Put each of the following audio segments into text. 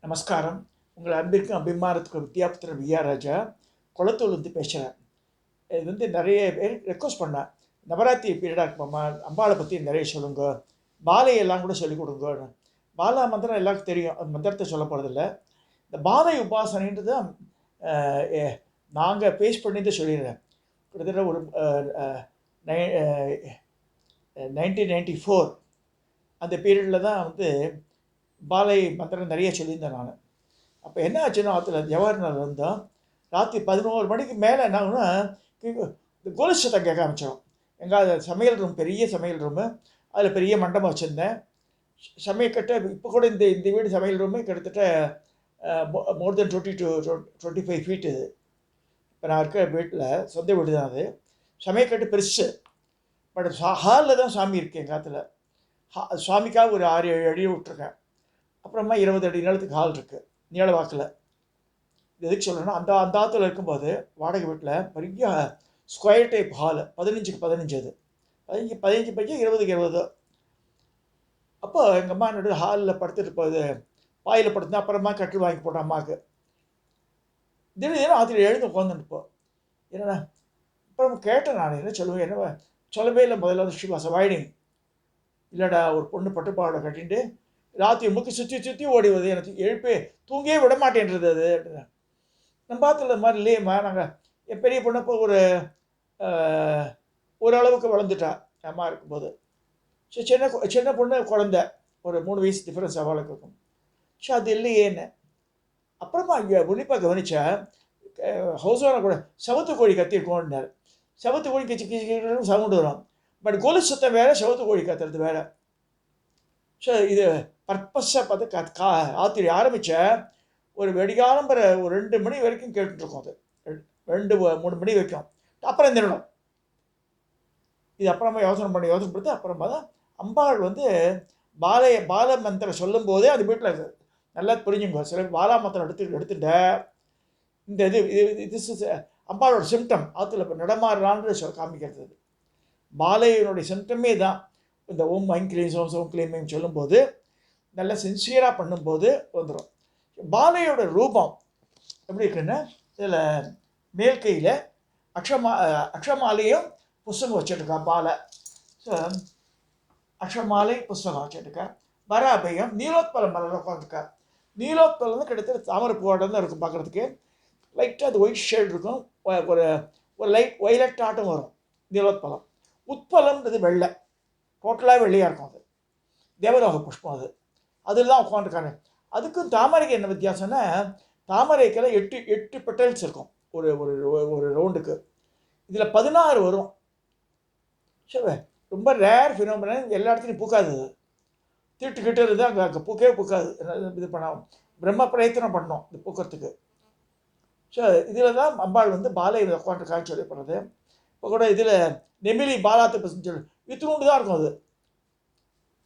நமஸ்காரம். உங்கள் அன்பிற்கும் அபிமானத்துக்கும் வித்யாபுத்திரன் விஆர் ராஜா குளத்தூர்லேருந்து பேசுகிறேன். இது நிறைய பேர் ரெக்வஸ்ட் பண்ணேன். நவராத்திரி பீரியடாக இருக்குமாம்மா, அம்பாளை பற்றி நிறைய சொல்லுங்க, பாலையெல்லாம் கூட சொல்லிக் கொடுங்க. பாலா மந்திரம் எல்லாருக்கும் தெரியும், அந்த மந்திரத்தை சொல்ல போகிறதில்ல. இந்த பாலை உபாசனைன்றது தான் நாங்கள் பேஸ் பண்ணி தான் சொல்லிடுறேன். கிட்டத்தட்ட ஒரு 1994 அந்த பீரியடில் தான் பாலை மந்திரம் நிறைய சொல்லியிருந்தேன் நான். அப்போ என்ன ஆச்சுன்னா, அதில் ஜவஹர்லால் வந்தோம். ராத்திரி 11 மணிக்கு மேலே என்ன ஆகுனா, இந்த கோலி சத்தம் கேட்க ஆரம்பிச்சிடும். எங்கள் சமையல் ரூம், பெரிய சமையல் ரூமு, அதில் பெரிய மண்டபம் வச்சுருந்தேன். சமையக்கட்டை இப்போ கூட இந்த வீடு சமையல் ரூமு கிட்டத்தட்ட மோர் தென் 20 to 25 ஃபீட். இது இப்போ நான் இருக்க வீட்டில் சொந்த வீடு தான் அது. சமையக்கட்டு பெருசு, பட் ஹாலில் தான் சாமி இருக்குது எங்கள் காற்றுல. சுவாமிக்காக ஒரு 6-7 அடி விட்டுருக்கேன். அப்புறமா 20 அடி நீளத்துக்கு ஹால் இருக்குது நீள வாக்கில். இது எதுக்கு சொல்கிறேன்னா, அந்த ஆற்றுல இருக்கும்போது வாடகை வீட்டில் பெரிய ஸ்கொயர் டைப் ஹாலு, 15க்கு 15, அது 15 பையன் 20க்கு 20. அப்போ எங்கள் அம்மா என்னோட ஹாலில் படுத்துட்டு போகுது, பாயில் படுத்துனா. அப்புறமா கட்டில் வாங்கி போட்டேன் அம்மாவுக்கு. திடீர்னு ஆற்றுல எழுந்து உட்காந்துட்டுப்போம். என்னென்னா அப்புறம் கேட்டேன், நான் என்ன சொல்லுவேன், என்ன சொல்லவே இல்லை. முதல்ல ஷி வாஸ் அவாய்டிங். இல்லைடா, ஒரு பொண்ணு பட்டுப்பாவோட கட்டிட்டு ராத்திரி முக்கி சுற்றி ஓடி வருது, எனக்கு எழுப்பி தூங்கியே விட மாட்டேன்றது அது. நம்ம பார்த்துல மாதிரி இல்லையம்மா, நாங்கள் என் பெரிய பொண்ணு இப்போ ஓரளவுக்கு வளர்ந்துட்டா அம்மா இருக்கும்போது. ஸோ சின்ன பொண்ணு குழந்த, ஒரு 3 வயசு டிஃப்ரென்ஸ் அவளுக்கு இருக்கும். ஸோ அது இல்லையேன்னு அப்புறமா இங்கே உன்னிப்பாக கவனித்தா, ஹவுஸ் ஓனர் கூட செவத்து கோழி கத்திருக்கோன்னாரு. செவத்து கோழி கிச்சு கிச்சு சவுண்டு வரும், பட் கோலி சத்தம் வேறு, செவத்து கோழி கத்துறது வேறு. ஸோ இது பர்பஸாக பார்த்து ஆத்திரி ஆரம்பித்த ஒரு வெடிகாலம்பர ஒரு 2 மணி வரைக்கும் கேட்டுட்ருக்கோம். அது 2-3 மணி வரைக்கும். அப்புறம் நின்றுடும். இது அப்புறமா யோசனை பண்ணி அப்புறமா தான் அம்பாள் பால மந்திரம் சொல்லும் போதே அது வீட்டில் நல்லா புரிஞ்சுங்க. சில பாலா மந்திரம் எடுத்துட்ட இந்த இது அம்பாளோட சிம்டம் ஆற்றுல இப்போ நடமாடுறான்னு காமிக்கிறது. பாலையினுடைய சிம்டமே தான் இந்த ஓம் ஐம் கிளீம் சோம் சோம் கிளீம் சொல்லும்போது, நல்லா சின்சியராக பண்ணும்போது வந்துடும். பாலையோட ரூபம் எப்படி இருக்குன்னா, இதில் மேல் கையில் அக்ஷமாலையும் புஸ்தகம் வச்சுருக்கா பாலை. ஸோ அக்ஷமாலை புஸ்தகம் வச்சுருக்கா. வராபயம் நீலோத்பலம் மலர் உட்காந்துருக்கா. நீலோத்பலம் கிட்டத்தட்ட தாமரை பூவோட தான் இருக்கும் பார்க்குறதுக்கு. லைட்டாக அது ஒயிட் ஷேட் இருக்கும், ஒரு லைட் ஒய்லட் ஆட்டம் வரும் நீலோத்பலம். உட்பலம்ன்றது வெள்ளை, டோட்டலாக வெள்ளையாக இருக்கும். அது தேவலோக புஷ்பம். அதில் தான் உட்காந்துருக்காங்க. அதுக்கும் தாமரைக்கு என்ன வித்தியாசம்னா, தாமரைக்கெல்லாம் 8 பெட்டல்ஸ் இருக்கும் ஒரு ஒரு ரவுண்டுக்கு. இதில் 16 வரும். சரி, ரொம்ப ரேர் ஃபினோமினன். எல்லா இடத்துலையும் பூக்காது. தீட்டுக்கிட்ட இருந்தால் அங்கே பூக்கவே பூக்காது. இது பண்ண பிரம்ம பிரயத்தனம் பண்ணோம் இது பூக்கிறதுக்கு. ஸோ இதில் தான் அம்பாள் பாலை உட்காந்துருக்கான்னு சொல்லப்படுறது. இப்போ கூட இதில் நெமிலி பாலாத்து சொல்லி இத்தினூண்டு தான் இருக்கும்.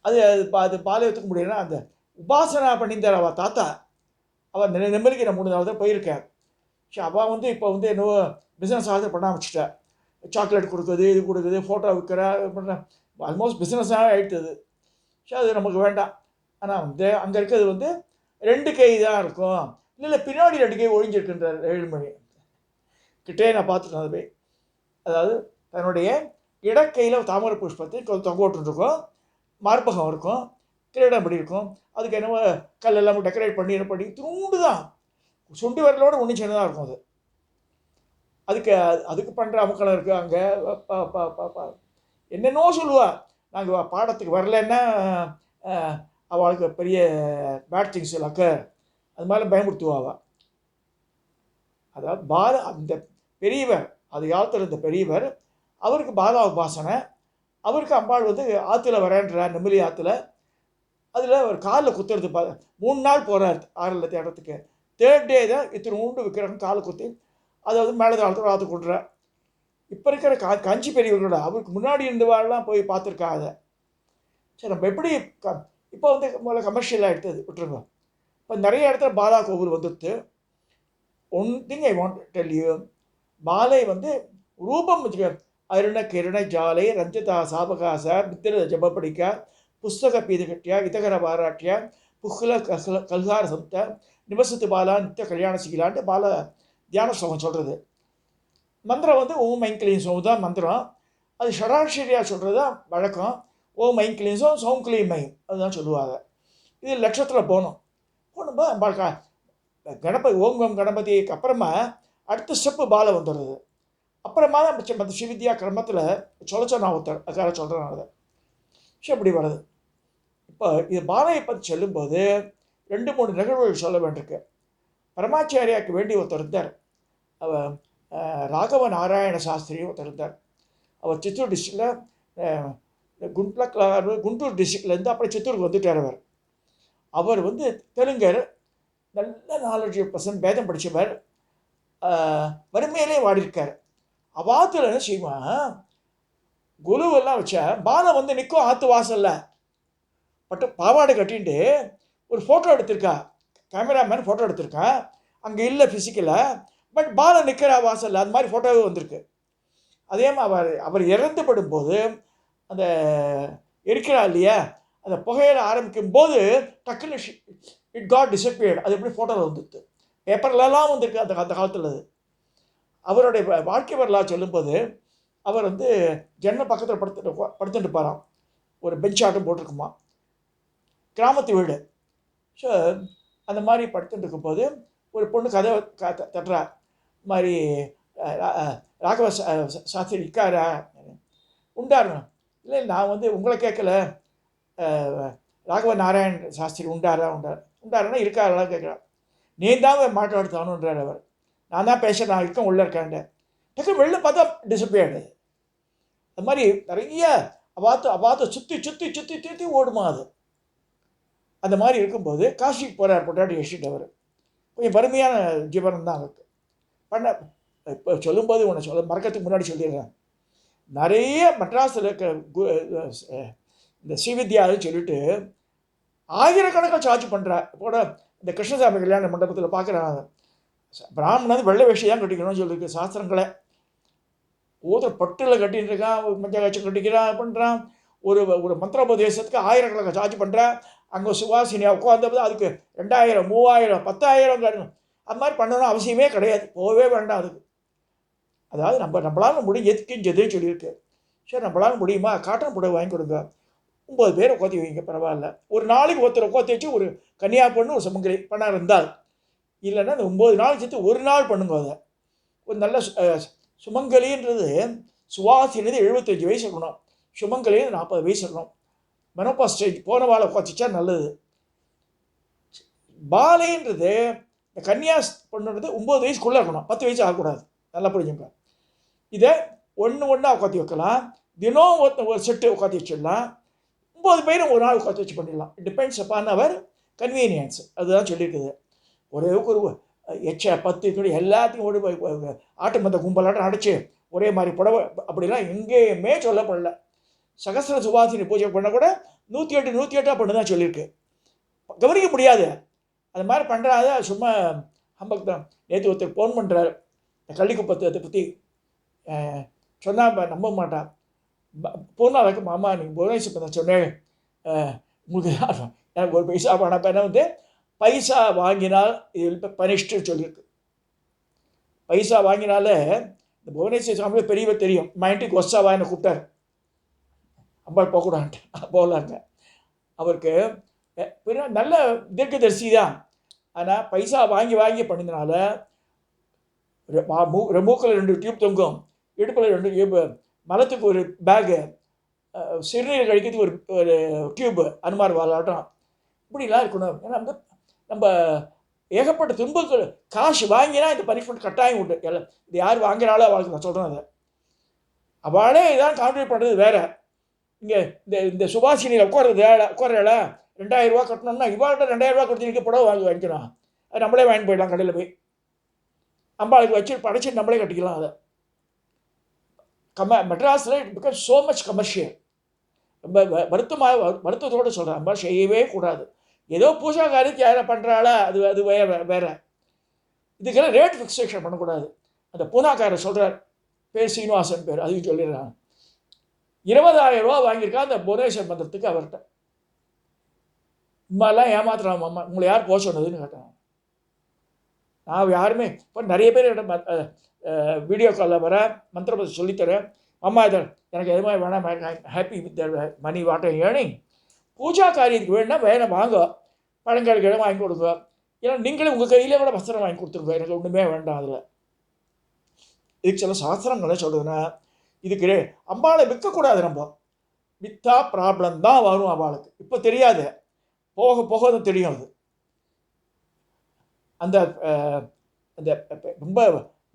அது பாலை ஒத்துக்க முடியும்னா, அந்த உபாசனா பண்ணியிருந்தார் அவள் தாத்தா. அவள் நெம்மலிக்கு நான் 3 நாள் தான் போயிருக்கேன். ஸோ அவள் இப்போ என்னவோ பிஸ்னஸ் ஆக பண்ண ஆரம்பிச்சிட்டா. சாக்லேட் கொடுக்குறது, இது கொடுக்குது, ஃபோட்டோ விற்கிற பண்ணுற, ஆல்மோஸ்ட் பிஸ்னஸாக ஆகிடுது. ஸோ அது நமக்கு வேண்டாம். ஆனால் அங்கே இருக்கிறது 2 கை தான் இருக்கும். இல்லை பின்னாடி 2 கை ஒழிஞ்சிருக்குன்றார் ஏழுமணி கிட்டே நான் பார்த்துட்டேன். அது போய் அதாவது தன்னுடைய இடக்கையில் தாமரை புஷ்பத்தை தொங்க விட்டுருக்கோம், மார்பகம் இருக்கும், கிரீடம் படி இருக்கும். அதுக்கு என்னவோ கல்லெல்லாம் டெக்கரேட் பண்ணி தூண்டு தான், சுண்டி வரலோட ஒன்று சின்னதாக இருக்கும். அதுக்கு பண்ணுற அமுக்களம் இருக்குது அங்கே. என்னென்னோ சொல்லுவாள். நாங்கள் பாடத்துக்கு வரலன்னா அவளுக்கு பெரிய பேட் திங்ஸ் அக்கர், அது மாதிரி பயமுறுத்துவாள். அதாவது அந்த பெரியவர், அது காலத்தில் இருந்த பெரியவர், அவருக்கு பாலா உபாசனை. அவருக்கு அம்பாள் ஆற்றுல வரேன்றார், நெம்மலி ஆற்றுல. அதில் ஒரு காலில் குத்துறது 3 நாள் போகிறார் ஆறில் தேடுறதுக்கு. 3rd டே தான் இத்தனை உண்டு விற்கிறாங்க காலை குத்தி. அதை மேலே காலத்தில் ஆற்று கொடுறார். இப்போ இருக்கிற கஞ்சி பெரியவர்களோட அவருக்கு முன்னாடி இருந்தவாள்லாம் போய் பார்த்துருக்கா அதை. சரி, நம்ம எப்படி இப்போ முதல்ல கமர்ஷியலாக எடுத்தது விட்டுருங்க. இப்போ நிறைய இடத்துல பாலா கோவில் வந்துடுது. One thing I want tell you, பாலை ரூபம் அருண கிரண ஜாலை ரஞ்சதா சாபகாச மித்திர ஜபப்படிக்க புஸ்தக பீதகட்டியா இதகர பாராட்டியா புஹ்ல கல்கார சப்த நிவசத்து பாலா நித்திய கல்யாண சிகிலான்ட்டு பால தியான ஸ்லோகம் சொல்கிறது. மந்திரம் வந்து ஓம் ஐம் கிளீம் சௌம் தான் மந்திரம். அது ஷடாட்சரியாக சொல்கிறது தான் வழக்கம். ஓம் ஐம் கிளீம் சௌம் சௌம் கிளீம் ஐம் அதுதான் சொல்லுவாங்க. இது லட்சத்தில் போகணும்போது கணபதி ஓம் ஓம் கணபதிக்கு அப்புறமா அடுத்த ஸ்டெப்பு பாலை வந்துடுறது. அப்புறமா தான் மற்ற ஸ்ரீவித்யா கிரமத்தில் நான் ஒருத்தர் அதுக்காக சொல்கிறேன். அதை இப்படி வருது. இப்போ இது பாலையை பற்றி சொல்லும்போது 2-3 நிகழ்வுகள் சொல்ல வேண்டியிருக்கு. பரமாச்சாரியாவுக்கு வேண்டி ஒருத்தர் இருந்தார். அவர் ராகவ நாராயண சாஸ்திரி ஒருத்தர் இருந்தார். அவர் சித்தூர் டிஸ்ட்ரிக்டில் குண்டூர் டிஸ்ட்ரிக்ட்லேருந்து அப்புறம் சித்தூருக்கு வந்துட்டார். அவர் வந்து தெலுங்கர், நல்ல நாலேஜ் பர்சன், வேதம் படித்தவர், வறுமையிலே வாடியிருக்கார். அவாத்தில் என்ன செய்வான், குருவெல்லாம் வச்சா பாலை வந்து நிற்கும் ஆற்று வாசல்ல பட்டு பாவாடை கட்டிட்டு ஒரு ஃபோட்டோ எடுத்திருக்கா. கேமராமேன் ஃபோட்டோ எடுத்திருக்கா. அங்கே இல்லை ஃபிசிக்கலாக, பட் பாலை நிற்கிற வாசல்ல அது மாதிரி ஃபோட்டோவே வந்திருக்கு. அதே மாதிரி அவர் இறந்து படும்போது அந்த இருக்கிறா இல்லையா, அந்த புகையில ஆரம்பிக்கும் போது டக்குன்னு இட் காட் டிஸப்பியர்டு. அது எப்படி ஃபோட்டோவில் வந்துடுது, பேப்பர்லலாம் வந்திருக்கு அந்த காலத்தில். அது அவருடைய வாழ்க்கை வரலாறு சொல்லும்போது அவர் வந்து ஜன்னல் பக்கத்தில் படுத்துட்டு பாராம். ஒரு பெஞ்ச் ஆட்டம் போட்டிருக்குமா, கிராமத்து வீடு. ஸோ அந்த மாதிரி படுத்துட்டு இருக்கும்போது ஒரு பொண்ணு கதை தட்டுறா. இது மாதிரி ராகவ சாஸ்திரி இருக்காரா உண்டாருண்ணா. இல்லை நான் வந்து உங்களை கேட்கல, ராகவ நாராயண் சாஸ்திரி உண்டாருன்னா இருக்காரெல்லாம் கேட்குறான். நீ தான் மாட்டாடுத்தானுன்றார் அவர். நான் தான் பேசுகிறேன், நான் இருக்கேன், உள்ளே இருக்கேன். டக்கு வெளில பார்த்தா டிஸப்பியர்டு. அது மாதிரி நிறைய அவாத்த சுற்றி ஓடுமா அது. அந்த மாதிரி இருக்கும்போது காசிக்கு போகிறார் பொட்டாட்டி யஷிட். அவர் கொஞ்சம் வறுமையான ஜீவனம் தான் அவருக்கு. இப்போ சொல்லும்போது உன்னை மறக்கிறதுக்கு முன்னாடி சொல்லிடுறேன். நிறைய மெட்ராஸில் இருக்க இந்த ஸ்ரீவித்யான்னு சொல்லிட்டு ஆயிரக்கணக்காக சார்ஜ் பண்ணுறா. கூட இந்த கிருஷ்ணசாமி கல்யாண மண்டபத்தில் பார்க்குறாங்க, பிராமணன் வெள்ளை வேஷ்டி தான் கட்டிக்கணும்னு சொல்லியிருக்கு சாஸ்திரங்களை. ஒருத்தர் பட்டில் கட்டின்னு இருக்கான், மஞ்சள் காய்ச்சி கட்டிக்கிறான் பண்ணுறான். ஒரு மந்திரோபதேசத்துக்கு ஆயிரக்கணக்காக சார்ஜ் பண்ணுறான். அங்கே சுவாசினியாக உட்காந்தப்போ அதுக்கு 2000, 3000, 10,000 கட்டணும். அது மாதிரி பண்ணணும் அவசியமே கிடையாது, போகவே வேண்டாம் அதுக்கு. அதாவது நம்மளால் முடியும் எதுக்குஞ்சதுன்னு சொல்லியிருக்கு. சரி நம்மளால் முடியுமா, காட்டன் புடவை வாங்கி கொடுங்க, 9 பேரை உட்காத்தி வைங்க, பரவாயில்ல. ஒரு நாளைக்கு ஒருத்தர் உட்காத்தி வச்சு ஒரு கன்னியா பொண்ணு ஒரு சுமங்கலி பண்ண இருந்தால், இல்லைன்னா அந்த 9 நாள் சேர்த்து ஒரு நாள் பண்ணுங்க. அதை ஒரு நல்ல சுமங்கலின்றது சுவாசினது 75 வயசு இருக்கணும், சுமங்கலி 40 வயசு இருக்கணும். மெனோபா ஸ்டேஜ் போன வாழை உட்காந்துச்சா நல்லது. பாலைன்றது இந்த கன்னியாஸ் பண்ணுறது 9 வயசுக்குள்ளே இருக்கணும், 10 வயசு ஆகக்கூடாது. நல்லா புரிஞ்சுங்க. இதை ஒன்றா உட்காத்தி வைக்கலாம். தினம் ஒரு செட்டு உட்காத்தி வச்சிடலாம். 9 பேரும் ஒரு நாள் உட்காத்தி வச்சு பண்ணிடலாம். இட் டிபெண்ட்ஸ் அப்பான் அவர் கன்வீனியன்ஸ். அதுதான் சொல்லியிருக்குது. ஒரே ஒரு 10 துணி எல்லாத்தையும் ஒரு ஆட்டு மந்த கும்பலாட்டம் அடைச்சி ஒரே மாதிரி புடவை அப்படிலாம் எங்கேயுமே சொல்லப்படல. சகஸ்ர சுவாசினி பூஜை பண்ண கூட 108 பண்ணு தான் சொல்லியிருக்கு. கவனிக்க முடியாது. அது மாதிரி பண்ணுறாத சும்மா ஹம்பக் தான். நேற்று ஒருத்தர் ஃபோன் பண்ணுறாரு கள்ளிக்குப்பத்தை பற்றி சொன்னால் நம்ப மாட்டான். பூர்ணாவுக்கு மாமா நீங்கள் புவனேஸ்வர் தான் சொன்னேன், உங்களுக்கு எனக்கு ஒரு பைசா பணம் என்ன வந்து பைசா வாங்கினால் இது பனிஷ்டு சொல்லியிருக்கு. பைசா வாங்கினால இந்த புவனேஸ்வர் சாமி பெரியவர் தெரியும், மைண்டுக்கு ஒஸ்ஸாவா என்னை கூப்பிட்டார். அம்பாள் போகக்கூடான்ட்டு போகலாங்க. அவருக்கு நல்ல தீர்க்கதரிசி தான். ஆனால் பைசா வாங்கி பண்ணினால மூக்கில் 2 டியூப் தொங்கும், இடுப்பில் 2 டியூப், மலத்துக்கு ஒரு பேகு, சிறுநீர் கழிக்கிறதுக்கு ஒரு டியூப்பு, அனுமார் வாலாட்டம் இப்படிலாம் இருக்கணும். ஏன்னா வந்து நம்ம ஏகப்பட்ட துன்பங்கள் காசு வாங்கினா இந்த பனிஷ்மெண்ட் கட்டாயம் உண்டு. இது யார் வாங்கினாலும் அவளுக்கு நான் சொல்கிறேன். அதை அவளே இதான் கான்ட்ரிபியூட் பண்ணுறது வேறு. இங்கே இந்த சுபாஷினியில் உட்கார்றல 2000 ரூபா கட்டணும்னா இவாள்கிட்ட 2000 ரூபா கொடுத்து நிற்க புடவை வாங்கிக்கணும். அது நம்மளே வாங்கி போயிடலாம் கடையில் போய், அம்பாளுக்கு வச்சு படைச்சி நம்மளே கட்டிக்கலாம். அதை மெட்ராஸில் it because so much commercial. ரொம்ப வருத்தத்தோடு சொல்கிறேன், அம்பாள் செய்யவே கூடாது. ஏதோ பூஜா காரியத்துக்கு யாரை பண்ணுறாளா அது வேறு. இதுக்கெல்லாம் ரேட் ஃபிக்ஸேஷன் பண்ணக்கூடாது. அந்த பூனாக்காரர் சொல்கிறார், பேர் சீனிவாசன் பேர், அதையும் சொல்லிடுறாங்க. 20,000 ரூபா வாங்கியிருக்கா அந்த புவனேஸ்வர் மந்திரத்துக்கு அவர்கிட்ட. இம்மாலாம் ஏமாத்துறான் அம்மா, உங்களை யார் போக சொன்னதுன்னு கேட்டான். நான் யாருமே இப்போ நிறைய பேர் வீடியோ காலில் வர மந்திரபதி சொல்லித்தரேன். அம்மா இதை எனக்கு எதுவுமே வேணாம், happy with money water earning. பூஜா காரியத்துக்கு வேணும்னா வேணாம் வாங்க, பழங்கள் கிழமை வாங்கி கொடுங்க. ஏன்னா நீங்களே உங்கள் கையிலே கூட வஸ்திரம் வாங்கி கொடுத்துருங்க, எனக்கு ஒன்றுமே வேண்டாம். அதில் இதுக்கு சில சாஸ்திரங்களை சொல்கிறதுன்னா, இதுக்கு அம்பாளை விற்கக்கூடாது. நம்ம விற்றா ப்ராப்ளம் தான் வரும் அம்பாளுக்கு. இப்போ தெரியாது, போக போக தான் தெரியும். அது அந்த அந்த ரொம்ப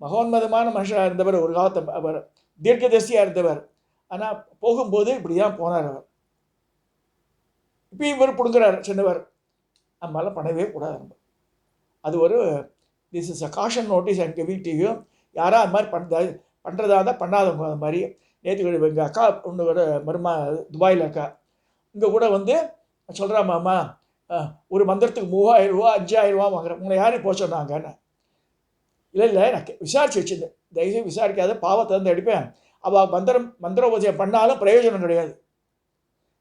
மகோன்மதமான மனுஷனாக இருந்தவர், ஒரு காலத்தை அவர் தீர்க்கதரிசியாக இருந்தவர். ஆனால் போகும்போது இப்படி தான் போனார் அவர். இப்பயும் இவர் பிடுங்குறார் சின்னவர். நம்மளால் பண்ணவே கூடாது. நம்ம அது ஒரு this is a caution notice and giving to you. யாராக அது மாதிரி பண்ணுறதா தான் பண்ணாதவங்க. அது மாதிரி நேற்று எங்கள் அக்கா ஒன்று கூட மருமா துபாயில் இருக்கா, இங்கே கூட வந்து சொல்கிறா, மாமா ஒரு மந்திரத்துக்கு 3000 ரூபா 5000 ரூபா வாங்குறேன், உங்களை யாரும் போக சொன்னாங்கன்னு. இல்லை நான் விசாரித்து வச்சுருந்தேன். தயவுசெய்து விசாரிக்காத, பாவத்தை வந்து எடுப்பேன். அவள் மந்திரோபதேசம் பண்ணாலும் பிரயோஜனம் கிடையாது.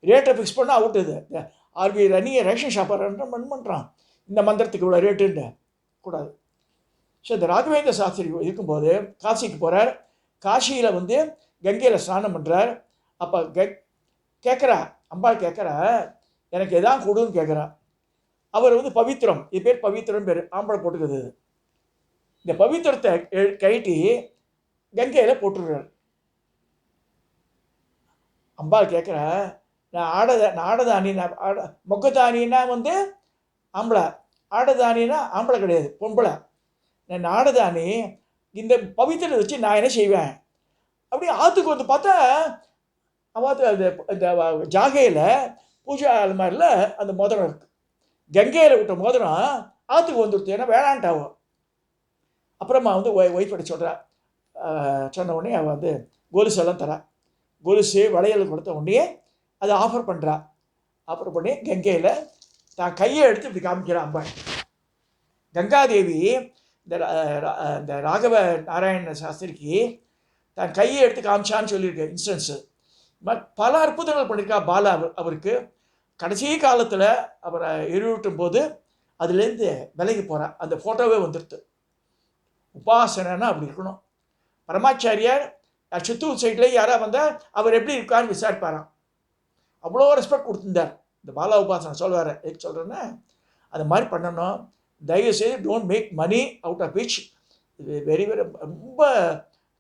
ரேட்டை ஃபிக்ஸ் பண்ணால் அவுட். இது ஆர்பி ரன்னிங் ரேஷன் ஷாப்பை ரன் பண்ணுறான், இந்த மந்திரத்துக்கு இவ்வளோ ரேட்டுன்னு கூடாது. ஸோ இந்த ராகவேந்திர சாஸ்திரி இருக்கும்போது காசிக்கு போகிறார். காசியில் வந்து கங்கையில் ஸ்நானம் பண்ணுறார். அப்போ கேட்குறா, அம்பாள் கேட்குறா, எனக்கு எதான் கொடுன்னு கேட்குறா. அவர் வந்து பவித்திரம், இது பேர் பவித்திரம் பேர், ஆம்பளை போட்டுக்குது. இந்த பவித்திரத்தை கழட்டி கங்கையில் போட்டுடுறார். அம்பாள் கேட்குறா, நான் ஆடதானி, மொக்கதானின்னா வந்து ஆம்பளை, ஆடதானின்னா ஆம்பளை கிடையாது, பொம்பளை. நான் ஆடதானி, இந்த பவித்திரத்தை வச்சு நான் என்ன செய்வேன்? அப்படி ஆற்றுக்கு வந்து பார்த்தா அவாத்து அந்த இந்த ஜாகையில் பூஜா அலமாரியில் அந்த மோதிரம் இருக்குது. கங்கையில் விட்ட மோதிரம் ஆற்றுக்கு வந்துடுது, ஏன்னா வேணான்ட்டாவோ. அப்புறமா வந்து ஒய்ஃப் அடி சொல்கிறா. சொன்ன உடனே அவள் வந்து கொலுசு எல்லாம் தரா. கொலுசு வளையல் கொடுத்த உடனே அதை ஆஃபர் பண்ணுறா. ஆஃபர் பண்ணி கங்கையில் தான் கையை எடுத்து இப்படி காமிக்கிறான் அம்பாள். கங்காதேவி இந்த ராகவ நாராயண சாஸ்திரிக்கு தான் கையை எடுத்து காமிச்சான்னு சொல்லியிருக்க இன்ஸ்டன்ஸு. பல அற்புதங்கள் பண்ணியிருக்கா பாலா அவருக்கு. கடைசி காலத்தில் அவரை எரியூட்டும் போது அதுலேருந்து விலகி போகிறா. அந்த ஃபோட்டோவே வந்துடுது. உபாசனைன்னா அப்படி இருக்கணும். பரமாச்சாரியார் சித்தூர் சைட்லேயே யாராவது வந்தால் அவர் எப்படி இருக்கான்னு விசாரிப்பாராம். அவ்வளோ ரெஸ்பெக்ட் கொடுத்துருந்தார். இந்த பாலா உபாசனை சொல்வார். எதுக்கு சொல்கிறேன்னா, அது மாதிரி பண்ணணும். தயவுசெய்து don't make money out of which. இது வெரி வெரி ரொம்ப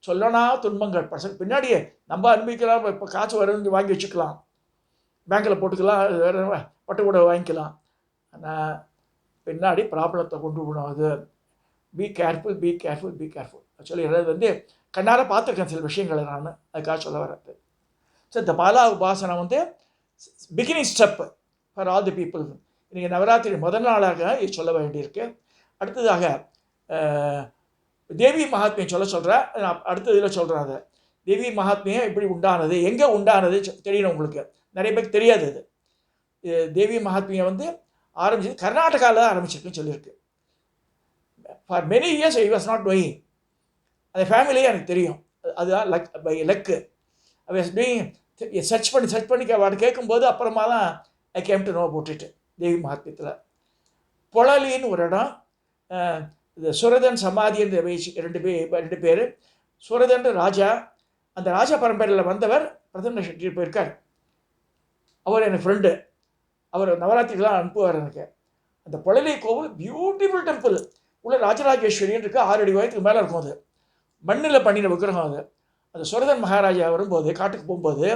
சொல்லனா துன்பங்கள். பசங்க பின்னாடியே நம்ம அனுபவிக்கலாம். இப்போ காசு வரணும்னு வாங்கி வச்சுக்கலாம், பேங்க்கில் போட்டுக்கலாம், வேறு பட்டு கூட வாங்கிக்கலாம். ஆனால் பின்னாடி ப்ராப்ளத்தை கொண்டு போகணும். அது be careful, be careful, be careful சொல்லி அதாவது வந்து கண்ணார பார்த்துருக்கேன் சில விஷயங்களை. நான் அதுக்காக சொல்ல வரது. ஸோ இந்த பாலா உபாசனை வந்து beginning step for all the people. இன்றைக்கி நவராத்திரி முதல் நாளாக இது சொல்ல வேண்டியிருக்கு. அடுத்ததாக தேவி மகாத்மியம் சொல்கிறா. அடுத்த இதில் சொல்கிறாங்க தேவி மகாத்மியம் எப்படி உண்டானது, எங்கே உண்டானது தெரியணும் உங்களுக்கு. நிறைய பேருக்கு தெரியாது. இது தேவி மகாத்மியம் வந்து ஆரம்பிச்சது கர்நாடகாவில் தான் ஆரம்பிச்சிருக்குன்னு சொல்லியிருக்கு. For many years I was not doing. அந்த ஃபேமிலியே எனக்கு தெரியும். அதுதான் by luck. I was doing. Search பண்ணி அவட கேட்கும்போது அப்புறமா தான் I came to know about it. Devi மகாத்மியத்தில் பொழலின்னு ஒரு இடம், இந்த சுரதன் சமாதின்ற ரெண்டு பேர். சுரதன் ராஜா, அந்த ராஜா பரம்பரையில் வந்தவர் பிரதம செட்டி போயிருக்கார். அவர் எனக்கு ஃப்ரெண்டு. அவர் நவராத்திரிக்கெலாம் அனுப்புவார் எனக்கு. அந்த பொழலி கோவில் பியூட்டிஃபுல் டெம்பிள். உள்ள ராஜராஜேஸ்வரின்னு இருக்குது. 6 அடி உயரத்துக்கு மேலே இருக்கும். அது மண்ணில் பண்ணின விக்கிரகம். அது அந்த சுரதன் மகாராஜா வரும்போது காட்டுக்கு போகும்போது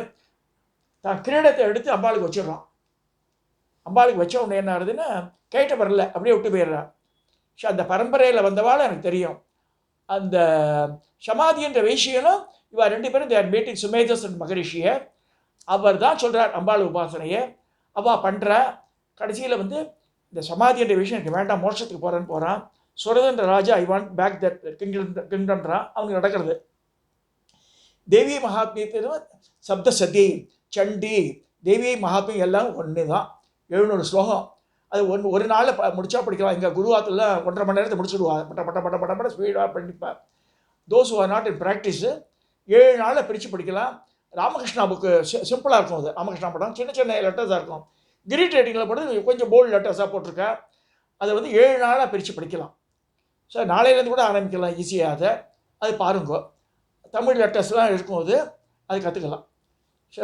தான் கிரீடத்தை எடுத்து அம்பாளுக்கு வச்சிடுறான். அம்பாளுக்கு வச்ச உடனே என்ன ஆகுதுன்னா கேட்ட வரல, அப்படியே விட்டு போயிடுறான். ஸோ அந்த பரம்பரையில் வந்தவாள் எனக்கு தெரியும். அந்த சமாதின்ற வைசியனும் இவா 2 பேரும் தேர் மீட்டிங் சுமேதஸ் அண்ட் மகரிஷியை. அவர் தான் சொல்கிறார் அம்பாள் உபாசனையை. அவள் பண்ணுறா. கடைசியில் வந்து இந்த சமாதின்ற விஷயம் எனக்கு வேண்டாம், மோட்சத்துக்கு போகிறான். சுரதன்ற ராஜா ஐ வாண்ட் பேக் தட் கிங்டம்ன்றான். அவனுக்கு நடக்கிறது. தேவி மகாத்மியத்தில் சப்த சதி, சண்டி, தேவி மகாத்மியம் எல்லாம் ஒன்று தான். 700 ஸ்லோகம். அது ஒரு நாளில் முடிச்சா படிக்கலாம். எங்கள் குருவாத்தில் 1.5 மணி நேரத்தை முடிச்சுடுவா. பட்ட ஸ்பீடாக படிப்பேன். Those who are not in practice 7 நாளில் பிரித்து படிக்கலாம். ராமகிருஷ்ணா புக்கு சிம்பிளாக இருக்கும். அது ராமகிருஷ்ணா படம் சின்ன சின்ன லெட்டர்ஸாக இருக்கும். கிரீட் ரைட்டிங்கில் போட்டு கொஞ்சம் போல்டு லெட்டர்ஸாக போட்டிருக்கேன். அதை வந்து 7 நாளாக பிரித்து படிக்கலாம். ஸோ நாளையிலேருந்து கூட ஆரம்பிக்கலாம் ஈஸியாக அதை. அது பாருங்க. தமிழ் லெட்டர்ஸ்லாம் இருக்கும்போது அது கற்றுக்கலாம். ஸோ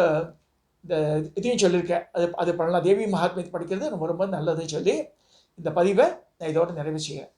இந்த இதையும் சொல்லியிருக்கேன். அது பண்ணலாம். தேவி மகாத்மியத்தை படிக்கிறது ரொம்ப ரொம்ப நல்லதுன்னு சொல்லி இந்த பதிவை நான் இதோடு நிறைவு செய்கிறேன்.